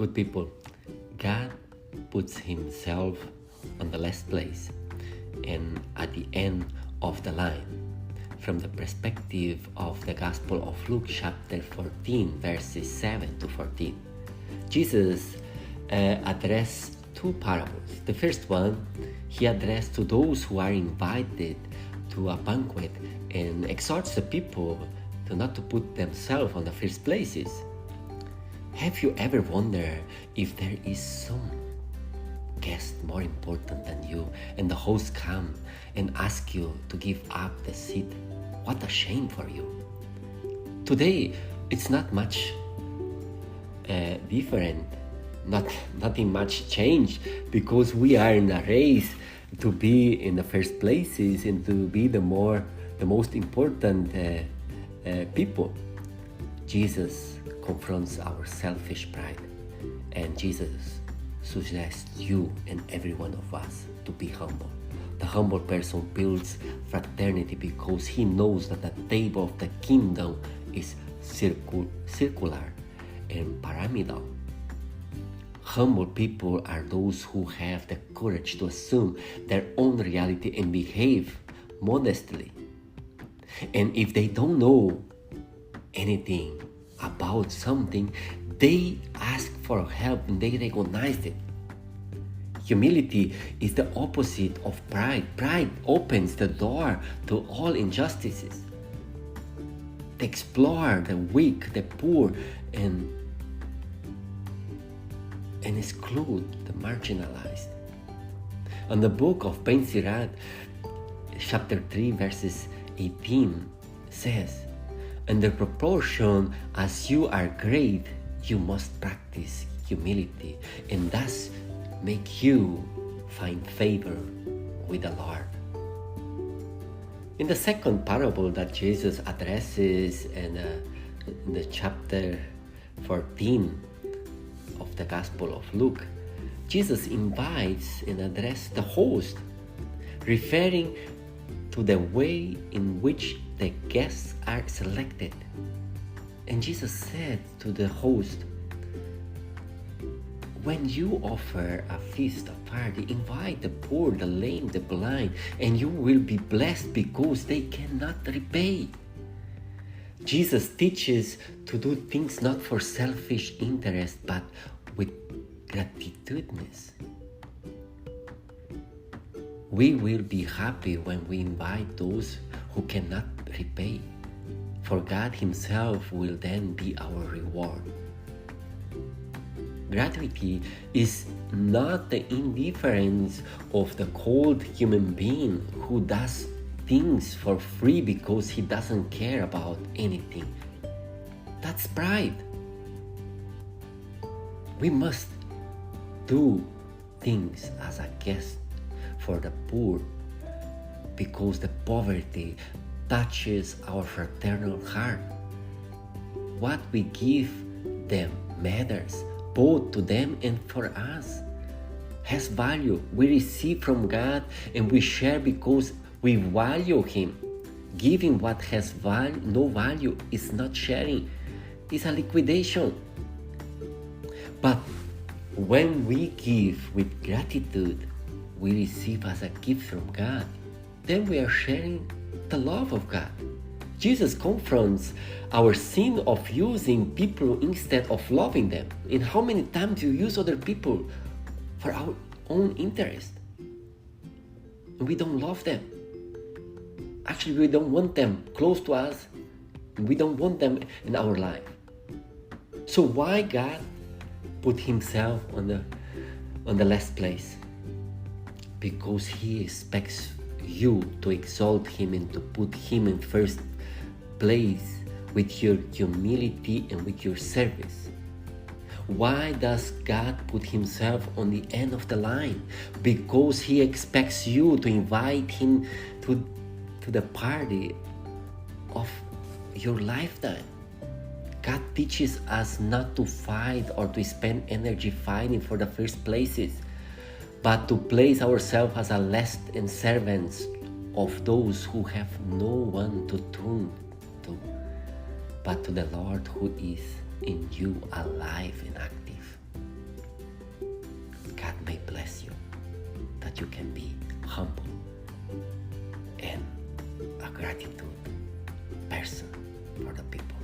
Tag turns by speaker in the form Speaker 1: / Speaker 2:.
Speaker 1: Good people, God puts himself on the last place and at the end of the line. From the perspective of the Gospel of Luke chapter 14 verses 7 to 14, Jesus addressed two parables. The first one, he addressed to those who are invited to a banquet and exhorts the people to not to put themselves on the first places. Have you ever wondered if there is some guest more important than you and the host come and ask you to give up the seat? What a shame for you. Today, it's not much different, nothing much changed, because we are in a race to be in the first places and to be the most important people. Jesus confronts our selfish pride, and Jesus suggests you and every one of us to be humble. The humble person builds fraternity because he knows that the table of the kingdom is circular and pyramidal. Humble people are those who have the courage to assume their own reality and behave modestly. And if they don't know anything about something, they ask for help and they recognize it. Humility is the opposite of pride. Pride opens the door to all injustices. They explore the weak, the poor, and exclude the marginalized. On the book of Ben Sirach, chapter 3, verses 18 says, "In the proportion as you are great, you must practice humility, and thus make you find favor with the Lord." In the second parable that Jesus addresses in the chapter 14 of the Gospel of Luke, Jesus invites and addresses the host, referring to the way in which the guests are selected. And Jesus said to the host, "When you offer a feast, a party, invite the poor, the lame, the blind, and you will be blessed because they cannot repay." Jesus teaches to do things not for selfish interest, but with gratuitousness. We will be happy when we invite those who cannot repay, for God himself will then be our reward. Gratuity is not the indifference of the cold human being who does things for free because he doesn't care about anything. That's pride. We must do things as a guest for the poor because the poverty touches our fraternal heart. What we give them matters, both to them and for us. Has value. We receive from God and we share because we value him. Giving what has no value is not sharing, it's a liquidation. But when we give with gratitude, we receive as a gift from God, then we are sharing the love of God. Jesus confronts our sin of using people instead of loving them. And how many times you use other people for our own interest? And we don't love them. Actually, we don't want them close to us. We don't want them in our life. So why God put himself on the last place? Because he expects you to exalt him and to put him in first place with your humility and with your service. Why does God put himself on the end of the line? Because he expects you to invite him to the party of your lifetime. God teaches us not to fight or to spend energy fighting for the first places, but to place ourselves as a last and servants of those who have no one to turn to, but to the Lord who is in you alive and active. God may bless you, that you can be humble and a gratitude person for the people.